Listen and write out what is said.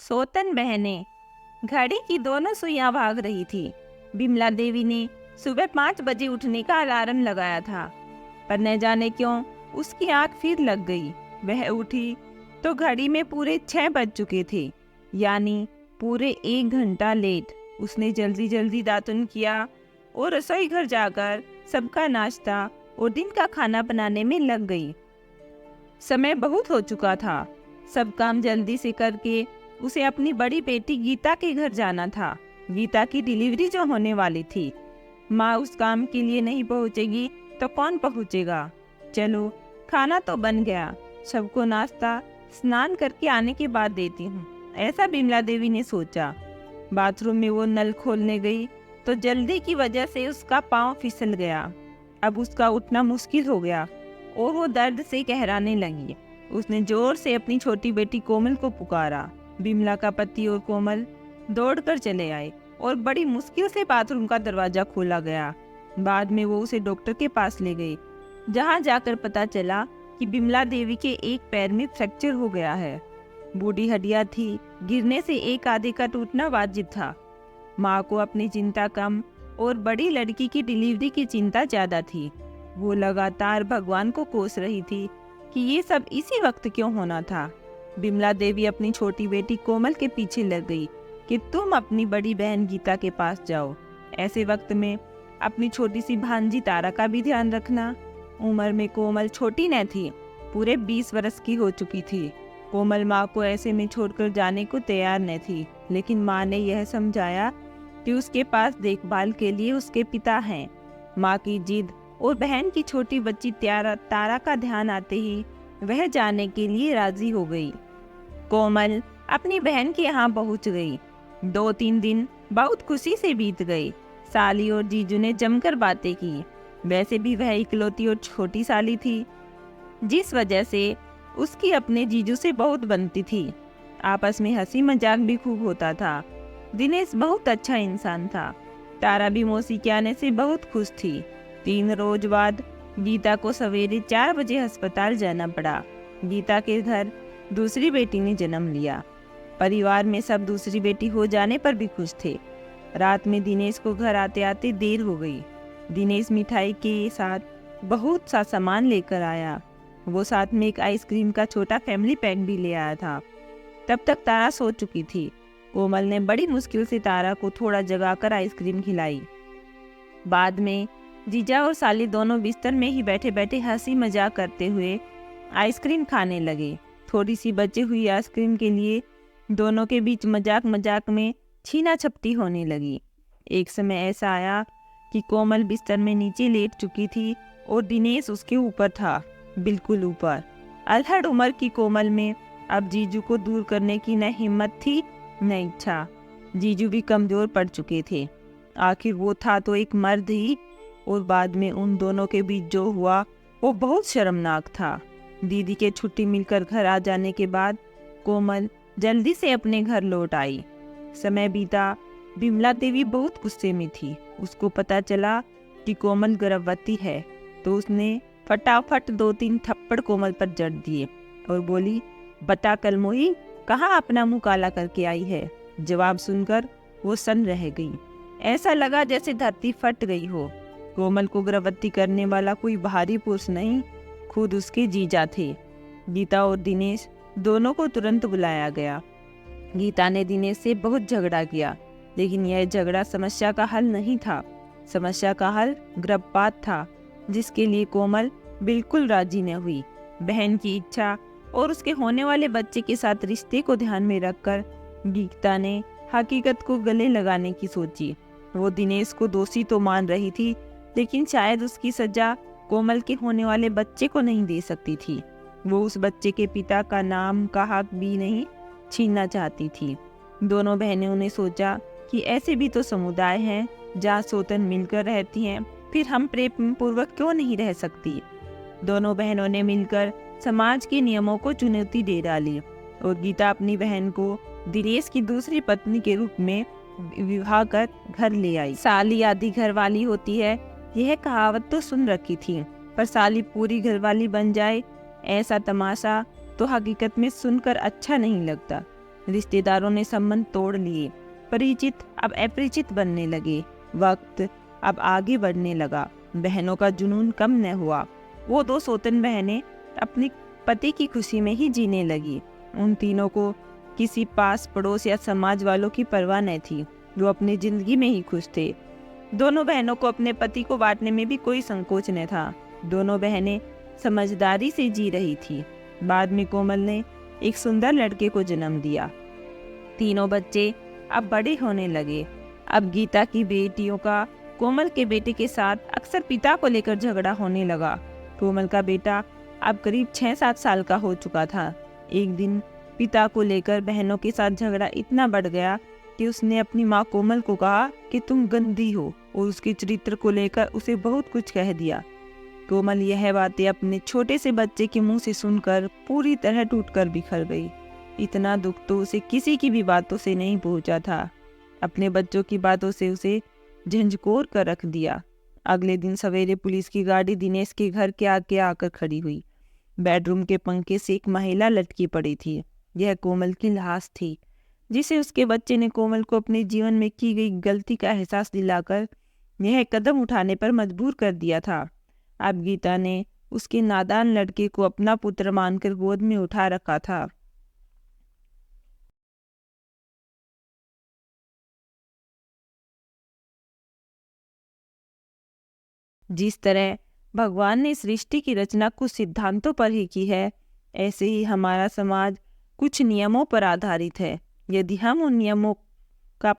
सोतन बहनें। घड़ी की दोनों सुइयां भाग रही थी। बिमला देवी ने सुबह 5 बजे उठने का अलार्म लगाया था, पर न जाने क्यों उसकी आंख फिर लग गई। वह उठी तो घड़ी में पूरे 6 बज चुके थे, यानी पूरे 1 घंटा लेट। उसने जल्दी जल्दी दातुन किया और रसोई घर जाकर सबका नाश्ता और दिन का खाना बनाने में लग गई। समय बहुत हो चुका था। सब काम जल्दी से करके उसे अपनी बड़ी बेटी गीता के घर जाना था। गीता की डिलीवरी जो होने वाली थी। माँ उस काम के लिए नहीं पहुँचेगी तो कौन पहुँचेगा। चलो, खाना तो बन गया, सबको नाश्ता स्नान करके आने के बाद देती हूँ, ऐसा बिमला देवी ने सोचा। बाथरूम में वो नल खोलने गई तो जल्दी की वजह से उसका पाँव फिसल गया। अब उसका उठना मुश्किल हो गया और वो दर्द से कहराने लगी। उसने जोर से अपनी छोटी बेटी कोमल को पुकारा। बिमला का पति और कोमल दौड़कर चले आए और बड़ी मुश्किल से बाथरूम का दरवाजा खोला गया। बाद में वो उसे डॉक्टर के पास ले गए, जहां जाकर पता चला कि बिमला देवी के एक पैर में फ्रैक्चर हो गया है। बूढ़ी हड्डियां थी, गिरने से एक आधे का टूटना वाजिब था। माँ को अपनी चिंता कम और बड़ी लड़की की डिलीवरी की चिंता ज्यादा थी। वो लगातार भगवान को कोस रही थी कि ये सब इसी वक्त क्यों होना था। बिमला देवी अपनी छोटी बेटी कोमल के पीछे लग गई कि तुम अपनी बड़ी बहन गीता के पास जाओ। ऐसे वक्त में अपनी छोटी सी भांजी तारा का भी ध्यान रखना। उम्र में कोमल छोटी न थी, पूरे 20 वर्ष की हो चुकी थी। कोमल माँ को ऐसे में छोड़कर जाने को तैयार न थी, लेकिन माँ ने यह समझाया कि उसके पास देखभाल के लिए उसके पिता हैं। माँ की जिद और बहन की छोटी बच्ची तारा का ध्यान आते ही वह जाने के लिए राजी हो गई। कोमल अपनी बहन के यहाँ पहुँच गई। 2-3 दिन बहुत खुशी से बीत गए। साली और जीजू ने जमकर बातें की। वैसे भी वह इकलौती और छोटी साली थी, जिस वजह से उसकी अपने जीजू से बहुत बनती थी। आपस में हंसी मजाक भी खूब होता था। दिनेश बहुत अच्छा इंसान था। तारा भी मौसी के आने से बहुत खुश थी। 3 रोज बाद गीता को सवेरे 4 बजे अस्पताल जाना पड़ा। गीता के घर दूसरी बेटी ने जन्म लिया। परिवार में सब दूसरी बेटी हो जाने पर भी खुश थे। रात में दिनेश को घर आते आते देर हो गई। दिनेश मिठाई के साथ बहुत सा सामान लेकर आया। वो साथ में एक आइसक्रीम का छोटा फैमिली पैक भी ले आया था। तब तक तारा सो चुकी थी। कोमल ने बड़ी मुश्किल से तारा को थोड़ा जगाकर आइसक्रीम खिलाई। बाद में जीजा और साली दोनों बिस्तर में ही बैठे बैठे हंसी मजाक करते हुए आइसक्रीम खाने लगे। थोड़ी सी बची हुई आइसक्रीम के लिए दोनों के बीच मजाक मजाक में छीना झपटी होने लगी। एक समय ऐसा आया कि कोमल बिस्तर में नीचे लेट चुकी थी और दिनेश उसके ऊपर था, बिल्कुल ऊपर। अल्हड़ उम्र की कोमल में अब जीजू को दूर करने की न हिम्मत थी न इच्छा। जीजू भी कमजोर पड़ चुके थे। आखिर वो था तो एक मर्द ही, और बाद में उन दोनों के बीच जो हुआ वो बहुत शर्मनाक था। दीदी के छुट्टी मिलकर घर आ जाने के बाद कोमल जल्दी से अपने घर लौट आई। समय बीता। बिमला देवी बहुत गुस्से में थी। उसको पता चला कि कोमल गर्भवती है तो उसने फटाफट 2-3 थप्पड़ कोमल पर जड़ दिए और बोली, बता कलमोही, कहाँ अपना मुंह काला करके आई है। जवाब सुनकर वो सन रह गई। ऐसा लगा जैसे धरती फट गई हो। कोमल को गर्भवती करने वाला कोई बाहरी पुरुष नहीं, खुद उसके जीजा थे। गीता और दिनेश दोनों को तुरंत बुलाया गया। गीता ने दिनेश से बहुत झगड़ा किया, लेकिन यह झगड़ा समस्या का हल नहीं था। समस्या का हल गर्भपात था, जिसके लिए कोमल बिल्कुल राजी न हुई। बहन की इच्छा और उसके होने वाले बच्चे के साथ रिश्ते को ध्यान में रखकर गीता ने हकीकत को गले लगाने की सोची। वो दिनेश को दोषी तो मान रही थी, लेकिन शायद उसकी सजा कोमल के होने वाले बच्चे को नहीं दे सकती थी। वो उस बच्चे के पिता का नाम का हक भी नहीं छीनना चाहती थी। दोनों बहनों ने सोचा कि ऐसे भी तो समुदाय हैं जहाँ सोतन मिलकर रहती हैं, फिर हम प्रेम पूर्वक क्यों नहीं रह सकती। दोनों बहनों ने मिलकर समाज के नियमों को चुनौती दे डाली और गीता अपनी बहन को दिनेश की दूसरी पत्नी के रूप में विवाह कर घर ले आई। साली आधी घरवाली होती है, यह कहावत तो सुन रखी थी, पर साली पूरी घरवाली बन जाए ऐसा तमाशा तो हकीकत में सुनकर अच्छा नहीं लगता। रिश्तेदारों ने संबंध तोड़ लिए, परिचित अब अपरिचित बनने लगे, वक्त अब आगे बढ़ने लगा, बहनों का जुनून कम न हुआ। वो दो सौतन बहनें अपनी पति की खुशी में ही जीने लगी। उन तीनों को किसी पास पड़ोस या समाज वालों की परवाह न थी, वो अपनी जिंदगी में ही खुश थे। दोनों बहनों को अपने पति को बांटने में भी कोई संकोच न था। दोनों बहनें समझदारी से जी रही थी। बाद में कोमल ने एक सुंदर लड़के को जन्म दिया। तीनों बच्चे अब बड़े होने लगे। अब गीता की बेटियों का कोमल के बेटे के साथ अक्सर पिता को लेकर झगड़ा होने लगा। कोमल का बेटा अब करीब 6-7 साल का हो चुका था। एक दिन पिता को लेकर बहनों के साथ झगड़ा इतना बढ़ गया कि उसने अपनी माँ कोमल को कहा कि तुम गंदी हो, और उसके चरित्र को लेकर उसे बहुत कुछ कह दिया। कोमल यह बातें अपने छोटे से बच्चे के मुंह से सुनकर पूरी तरह टूटकर बिखर गई। इतना दुख तो उसे किसी की भी बातों से नहीं पहुंचा था। अपने बच्चों की बातों से उसे झंझोर कर रख दिया। अगले दिन सवेरे पुलिस की गाड़ी दिनेश के घर के आगे आकर खड़ी हुई। बेडरूम के पंखे से एक महिला लटकी पड़ी थी। यह कोमल की लाश थी, जिसे उसके बच्चे ने कोमल को अपने जीवन में की गई गलती का एहसास दिलाकर यह कदम उठाने पर मजबूर कर दिया था। अब गीता ने उसके नादान लड़के को अपना पुत्र मानकर गोद में उठा रखा था। जिस तरह भगवान ने सृष्टि की रचना कुछ सिद्धांतों पर ही की है, ऐसे ही हमारा समाज कुछ नियमों पर आधारित है। यदि हम उन नियमों